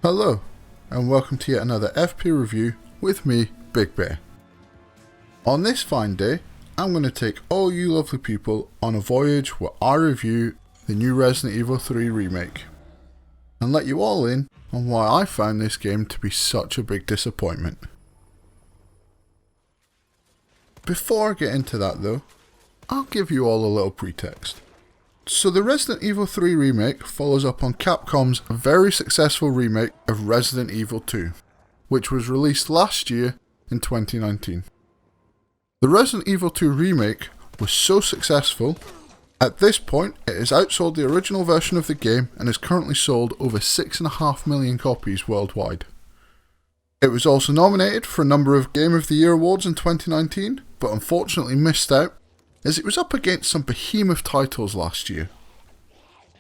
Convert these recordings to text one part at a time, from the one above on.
Hello, and welcome to yet another FP review with me, BigBear. On this fine day, I'm going to take all you lovely people on a voyage where I review the new Resident Evil 3 remake, and let you all in on why I found this game to be such a big disappointment. Before I get into that though, I'll give you all a little pretext. So the Resident Evil 3 remake follows up on Capcom's very successful remake of Resident Evil 2, which was released last year in 2019. The Resident Evil 2 remake was so successful, at this point it has outsold the original version of the game and has currently sold over 6.5 million copies worldwide. It was also nominated for a number of Game of the Year awards in 2019, but unfortunately missed out, as it was up against some behemoth titles last year.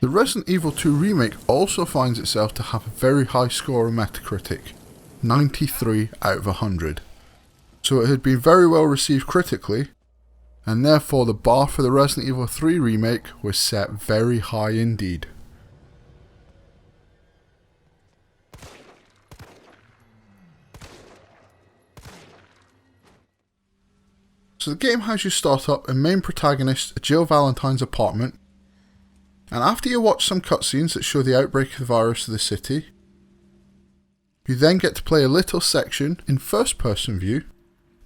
The Resident Evil 2 remake also finds itself to have a very high score on Metacritic, 93 out of 100. So it had been very well received critically, and therefore the bar for the Resident Evil 3 remake was set very high indeed. So the game has you start up in main protagonist Jill Valentine's apartment, and after you watch some cutscenes that show the outbreak of the virus to the city, you then get to play a little section in first person view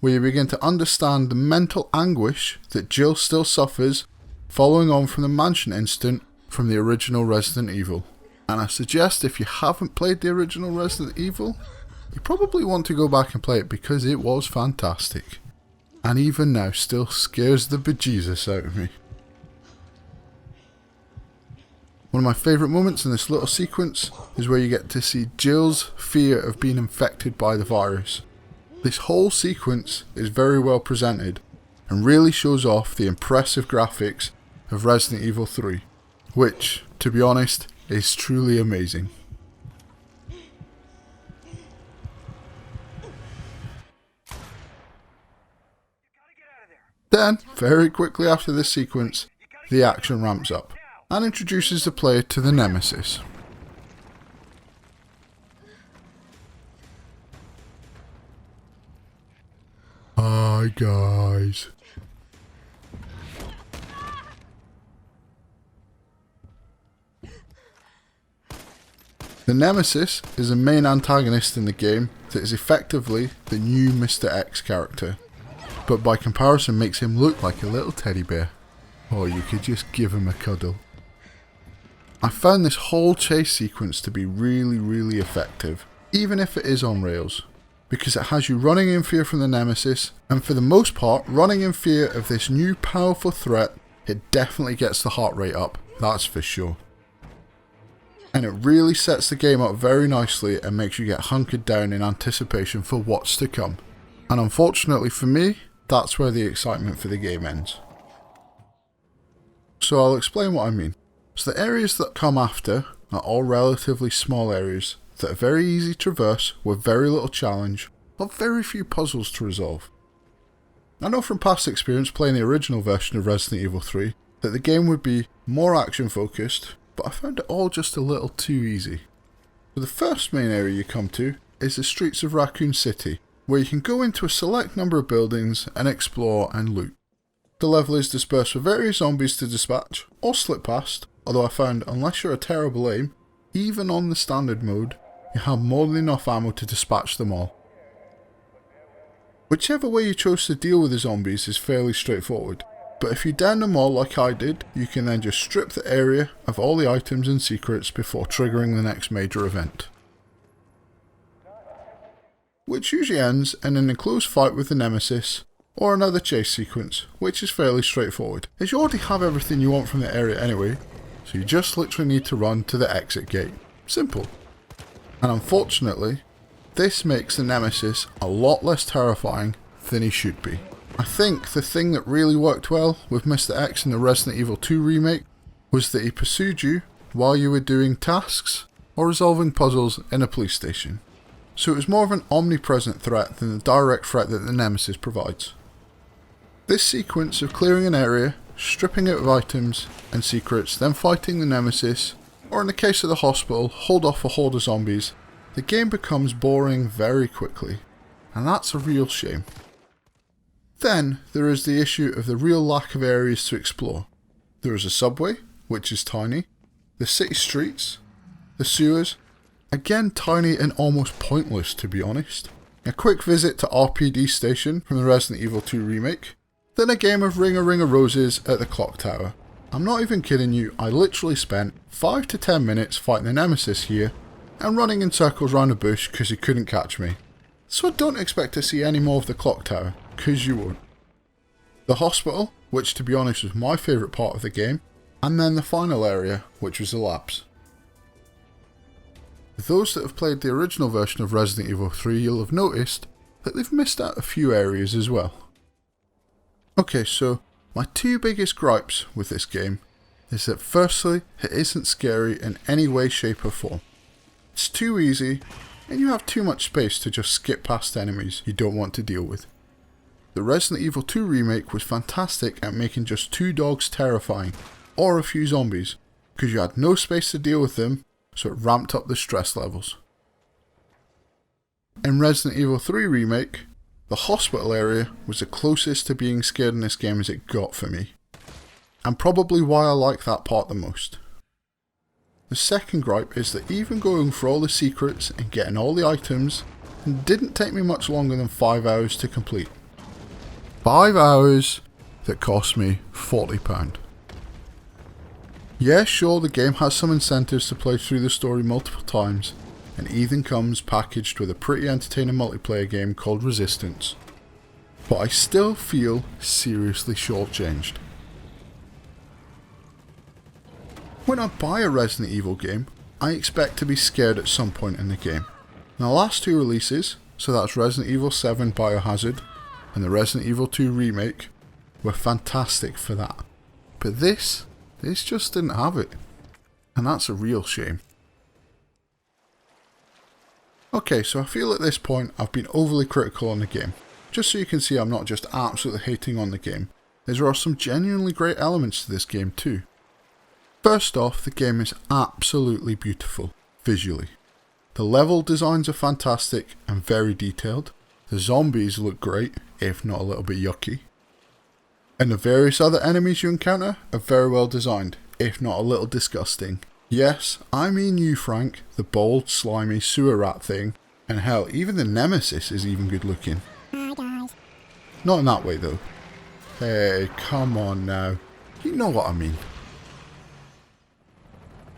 where you begin to understand the mental anguish that Jill still suffers following on from the mansion incident from the original Resident Evil. And I suggest if you haven't played the original Resident Evil, you probably want to go back and play it because it was fantastic. And even now still scares the bejesus out of me. One of my favourite moments in this little sequence is where you get to see Jill's fear of being infected by the virus. This whole sequence is very well presented and really shows off the impressive graphics of Resident Evil 3, which, to be honest, is truly amazing. Then, very quickly after this sequence, the action ramps up and introduces the player to the Nemesis. Hi guys. The Nemesis is a main antagonist in the game that is effectively the new Mr. X character, but by comparison makes him look like a little teddy bear. Or you could just give him a cuddle. I found this whole chase sequence to be really effective, even if it is on rails, because it has you running in fear from the Nemesis, and for the most part running in fear of this new powerful threat. It definitely gets the heart rate up, that's for sure. And it really sets the game up very nicely and makes you get hunkered down in anticipation for what's to come. And unfortunately for me, that's where the excitement for the game ends. So I'll explain what I mean. So the areas that come after are all relatively small areas that are very easy to traverse with very little challenge, but very few puzzles to resolve. I know from past experience playing the original version of Resident Evil 3 that the game would be more action focused, but I found it all just a little too easy. So the first main area you come to is the streets of Raccoon City, where you can go into a select number of buildings and explore and loot. The level is dispersed with various zombies to dispatch or slip past, although I found unless you're a terrible aim, even on the standard mode, you have more than enough ammo to dispatch them all. Whichever way you chose to deal with the zombies is fairly straightforward, but if you down them all like I did, you can then just strip the area of all the items and secrets before triggering the next major event, which usually ends in an enclosed fight with the Nemesis, or another chase sequence, which is fairly straightforward, as you already have everything you want from the area anyway, so you just literally need to run to the exit gate. Simple. And unfortunately, this makes the Nemesis a lot less terrifying than he should be. I think the thing that really worked well with Mr. X in the Resident Evil 2 remake was that he pursued you while you were doing tasks or resolving puzzles in a police station. So it was more of an omnipresent threat than the direct threat that the Nemesis provides. This sequence of clearing an area, stripping it of items and secrets, then fighting the Nemesis, or in the case of the hospital, hold off a horde of zombies, the game becomes boring very quickly, and that's a real shame. Then there is the issue of the real lack of areas to explore. There is a subway, which is tiny, the city streets, the sewers, again tiny and almost pointless to be honest, a quick visit to RPD Station from the Resident Evil 2 remake, then a game of Ring a Ring of Roses at the clock tower. I'm not even kidding you, I literally spent 5 to 10 minutes fighting the Nemesis here and running in circles around a bush because he couldn't catch me. So I don't expect to see any more of the clock tower, because you won't. The hospital, which to be honest was my favourite part of the game, and then the final area, which was the labs. Those that have played the original version of Resident Evil 3, you'll have noticed that they've missed out a few areas as well. Okay, so my two biggest gripes with this game is that firstly, it isn't scary in any way, shape or form. It's too easy, and you have too much space to just skip past enemies you don't want to deal with. The Resident Evil 2 remake was fantastic at making just 2 dogs terrifying, or a few zombies, because you had no space to deal with them, so it ramped up the stress levels. In Resident Evil 3 remake, the hospital area was the closest to being scared in this game as it got for me, and probably why I like that part the most. The second gripe is that even going for all the secrets and getting all the items didn't take me much longer than 5 hours to complete. 5 hours that cost me £40. Yeah, sure, the game has some incentives to play through the story multiple times, and even comes packaged with a pretty entertaining multiplayer game called Resistance, but I still feel seriously shortchanged. When I buy a Resident Evil game, I expect to be scared at some point in the game. And the last 2 releases, so that's Resident Evil 7 Biohazard and the Resident Evil 2 remake, were fantastic for that. But this just didn't have it, and that's a real shame. Okay, so I feel at this point I've been overly critical on the game. Just so you can see I'm not just absolutely hating on the game, there are some genuinely great elements to this game too. First off, the game is absolutely beautiful, visually. The level designs are fantastic and very detailed, the zombies look great, if not a little bit yucky. And the various other enemies you encounter are very well designed, if not a little disgusting. Yes, I mean you Frank, the bold, slimy sewer rat thing, and hell, even the Nemesis is even good looking. Hi guys. Not in that way though. Hey, come on now. You know what I mean.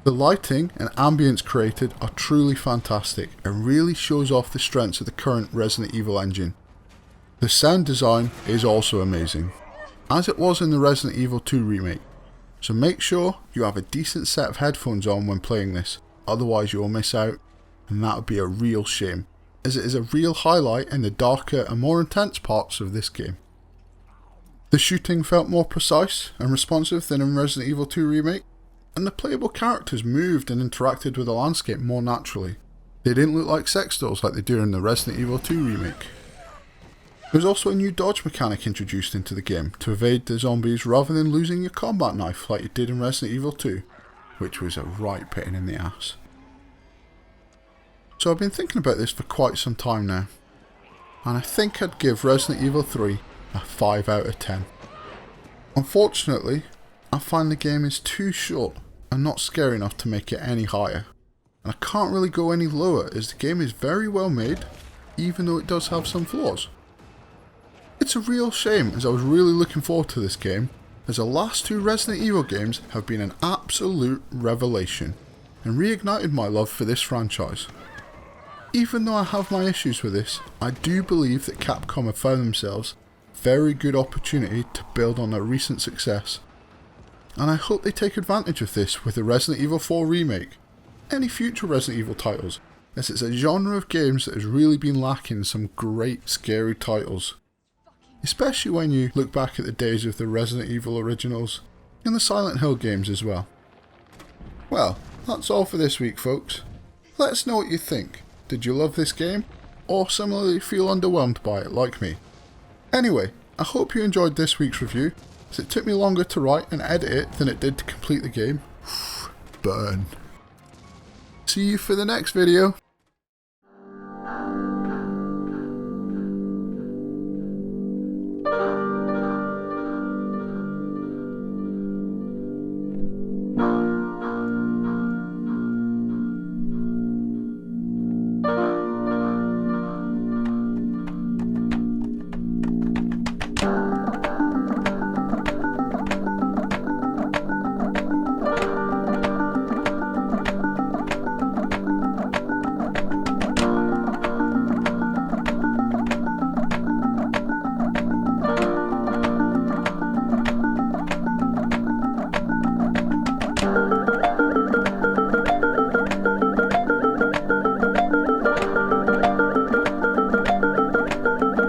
The lighting and ambience created are truly fantastic and really shows off the strengths of the current Resident Evil engine. The sound design is also amazing, as it was in the Resident Evil 2 remake, so make sure you have a decent set of headphones on when playing this, otherwise you will miss out, and that would be a real shame, as it is a real highlight in the darker and more intense parts of this game. The shooting felt more precise and responsive than in Resident Evil 2 remake, and the playable characters moved and interacted with the landscape more naturally. They didn't look like sex dolls like they do in the Resident Evil 2 remake. There was also a new dodge mechanic introduced into the game to evade the zombies rather than losing your combat knife like you did in Resident Evil 2, which was a right pain in the ass. So I've been thinking about this for quite some time now, and I think I'd give Resident Evil 3 a 5 out of 10. Unfortunately, I find the game is too short and not scary enough to make it any higher, and I can't really go any lower as the game is very well made, even though it does have some flaws. It's a real shame as I was really looking forward to this game, as the last 2 Resident Evil games have been an absolute revelation and reignited my love for this franchise. Even though I have my issues with this, I do believe that Capcom have found themselves a very good opportunity to build on their recent success, and I hope they take advantage of this with the Resident Evil 4 remake, any future Resident Evil titles, as it's a genre of games that has really been lacking some great scary titles. Especially when you look back at the days of the Resident Evil originals, and the Silent Hill games as well. Well, that's all for this week folks. Let us know what you think. Did you love this game? Or similarly feel underwhelmed by it like me? Anyway, I hope you enjoyed this week's review, as it took me longer to write and edit it than it did to complete the game. Burn. See you for the next video.